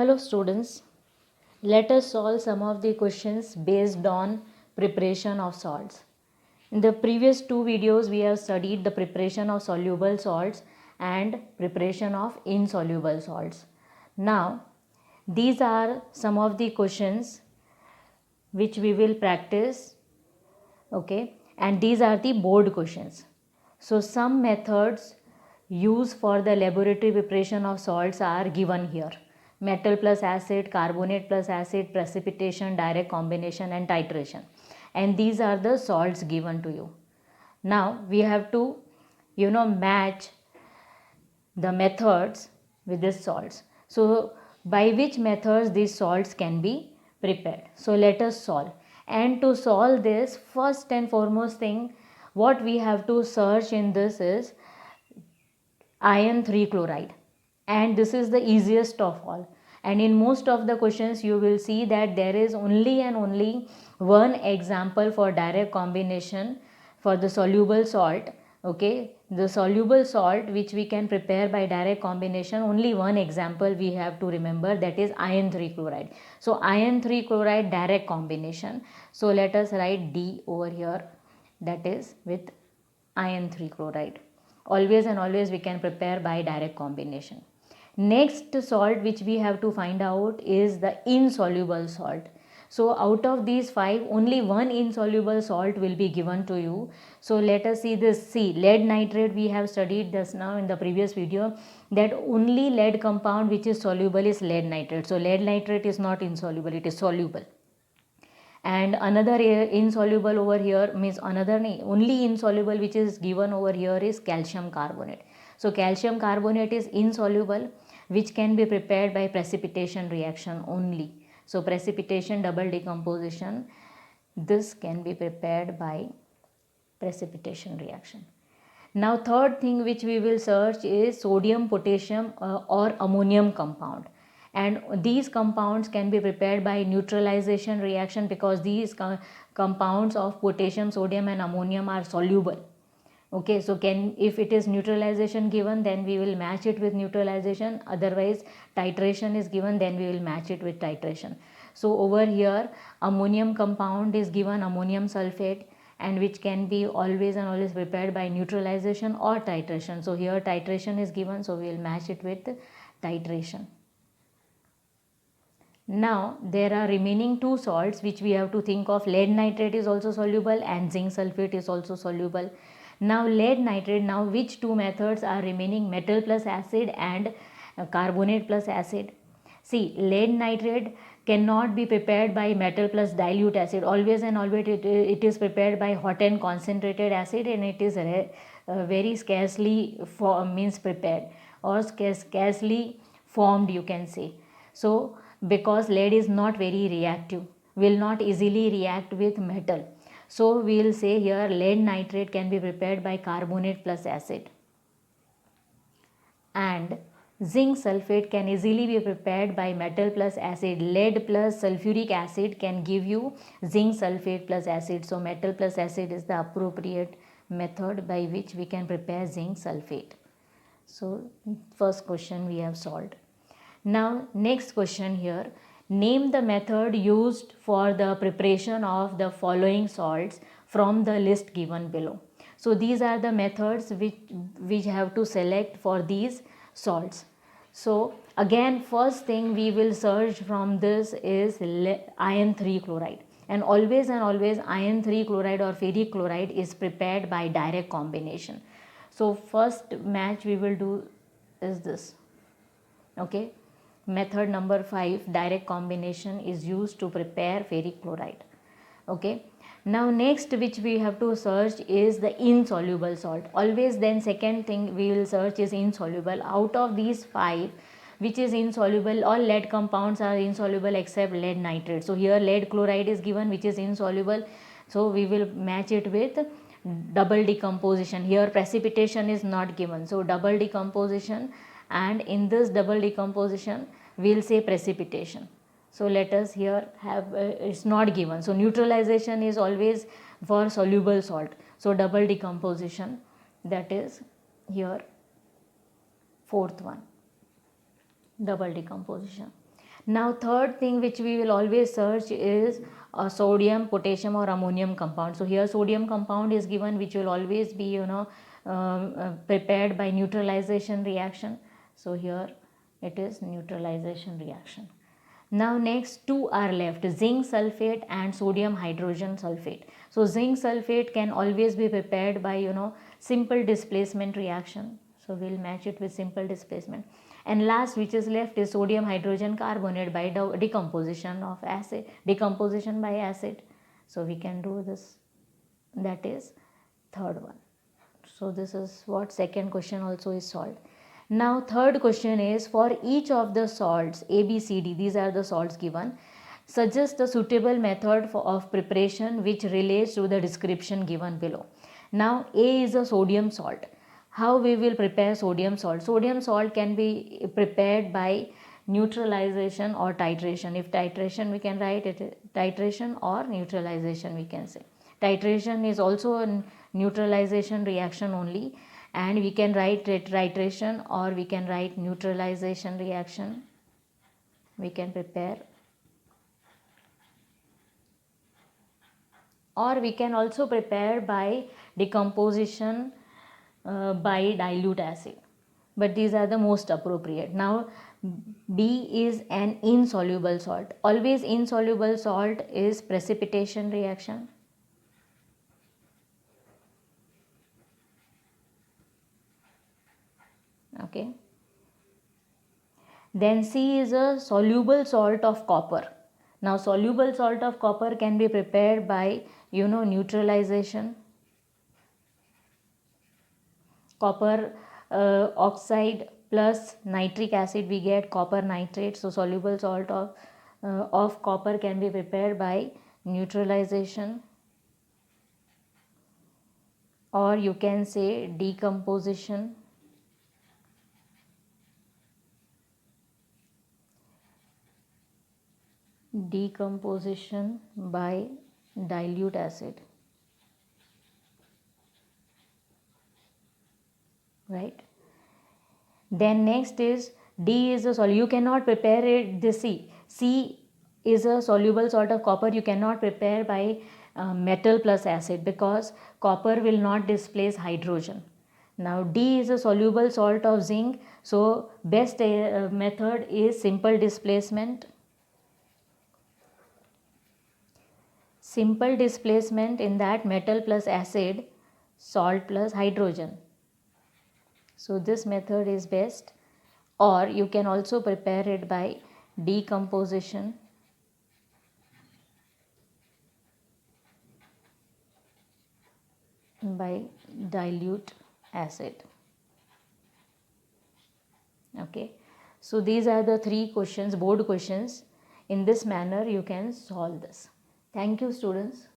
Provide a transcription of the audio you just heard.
Hello students, let us solve some of the questions based on preparation of salts. In the previous two videos we have studied the preparation of soluble salts and preparation of insoluble salts. Now these are some of the questions which we will practice, okay, and these are the board questions. So some methods used for the laboratory preparation of salts are given here: metal plus acid, carbonate plus acid, precipitation, direct combination and titration, and these are the salts given to you. Now we have to match the methods with these salts. So by which methods these salts can be prepared? So let us solve. And to solve this, first and foremost thing what we have to search in this is iron 3 chloride, and this is the easiest of all. And in most of the questions you will see that there is only and only one example for direct combination for the soluble salt. Okay, the soluble salt which we can prepare by direct combination, only one example we have to remember, that is iron 3 chloride. So iron 3 chloride direct combination, so let us write D over here, that is with iron 3 chloride. Always and always we can prepare by direct combination. Next salt which we have to find out is the insoluble salt. So out of these five, only one insoluble salt will be given to you. So let us see this. See, lead nitrate, we have studied this now in the previous video, that only lead compound which is soluble is lead nitrate. So lead nitrate is not insoluble, it is soluble. And another insoluble over here means only insoluble which is given over here is calcium carbonate. So calcium carbonate is insoluble, which can be prepared by precipitation reaction only. So precipitation, double decomposition, this can be prepared by precipitation reaction. Now third thing which we will search is sodium, potassium or ammonium compound, and these compounds can be prepared by neutralization reaction, because these compounds of potassium, sodium and ammonium are soluble. Okay, so if it is neutralization given, then we will match it with neutralization, otherwise titration is given, then we will match it with titration. So over here ammonium compound is given, ammonium sulfate, and which can be always and always prepared by neutralization or titration. So here titration is given, so we will match it with titration. Now there are remaining two salts which we have to think of. Lead nitrate is also soluble and zinc sulfate is also soluble. Now lead nitrate, now which two methods are remaining? Metal plus acid and carbonate plus acid. See, lead nitrate cannot be prepared by metal plus dilute acid. Always and always it is prepared by hot and concentrated acid, and it is very scarcely prepared or scarcely formed, you can say. So because lead is not very reactive, will not easily react with metal, so we will say here lead nitrate can be prepared by carbonate plus acid, and zinc sulfate can easily be prepared by metal plus acid. Lead plus sulfuric acid can give you zinc sulfate plus acid. So metal plus acid is the appropriate method by which we can prepare zinc sulfate. So first question we have solved. Now next question here, name the method used for the preparation of the following salts from the list given below. So these are the methods which we have to select for these salts. So again first thing we will search from this is iron 3 chloride, and always iron 3 chloride or ferric chloride is prepared by direct combination. So first match we will do is this. Okay, method number 5, direct combination, is used to prepare ferric chloride. Okay, now next which we have to search is the insoluble salt. Always then second thing we will search is insoluble. Out of these 5, which is insoluble? All lead compounds are insoluble except lead nitrate. So here lead chloride is given, which is insoluble, so we will match it with double decomposition. Here precipitation is not given, so double decomposition, and in this double decomposition we will say precipitation. So let us here have it's not given, so neutralization is always for soluble salt, so double decomposition, that is here fourth one, double decomposition. Now third thing which we will always search is a sodium, potassium or ammonium compound. So here sodium compound is given, which will always be prepared by neutralization reaction. So here it is neutralization reaction. Now next two are left, zinc sulfate and sodium hydrogen sulfate. So zinc sulfate can always be prepared by simple displacement reaction. So we'll match it with simple displacement. And last which is left is sodium hydrogen carbonate by decomposition by acid. So we can do this, that is third one. So this is what second question also is solved. Now third question is, for each of the salts A, B, C, D, these are the salts given, suggest a suitable method of preparation which relates to the description given below. Now A is a sodium salt. How we will prepare sodium salt? Sodium salt can be prepared by neutralization or titration. If titration, we can write it titration, or neutralization we can say. Titration is also a neutralization reaction only, and we can write it titration or we can write neutralization reaction. We can prepare, or we can also prepare by decomposition by dilute acid, but these are the most appropriate. Now B is an insoluble salt. Always insoluble salt is precipitation reaction. Okay. Then C is a soluble salt of copper. Now soluble salt of copper can be prepared by neutralization. Copper oxide plus nitric acid, we get copper nitrate. So soluble salt of copper can be prepared by neutralization, or you can say decomposition. Decomposition by dilute acid, right? Then next is D is a soluble. You cannot prepare it this C is a soluble salt of copper. You cannot prepare by metal plus acid, because copper will not displace hydrogen. Now D is a soluble salt of zinc. So best method is simple displacement. Simple displacement, in that metal plus acid, salt plus hydrogen. So this method is best, or you can also prepare it by decomposition by dilute acid. Okay, so these are the three questions, board questions. In this manner you can solve this. Thank you, students.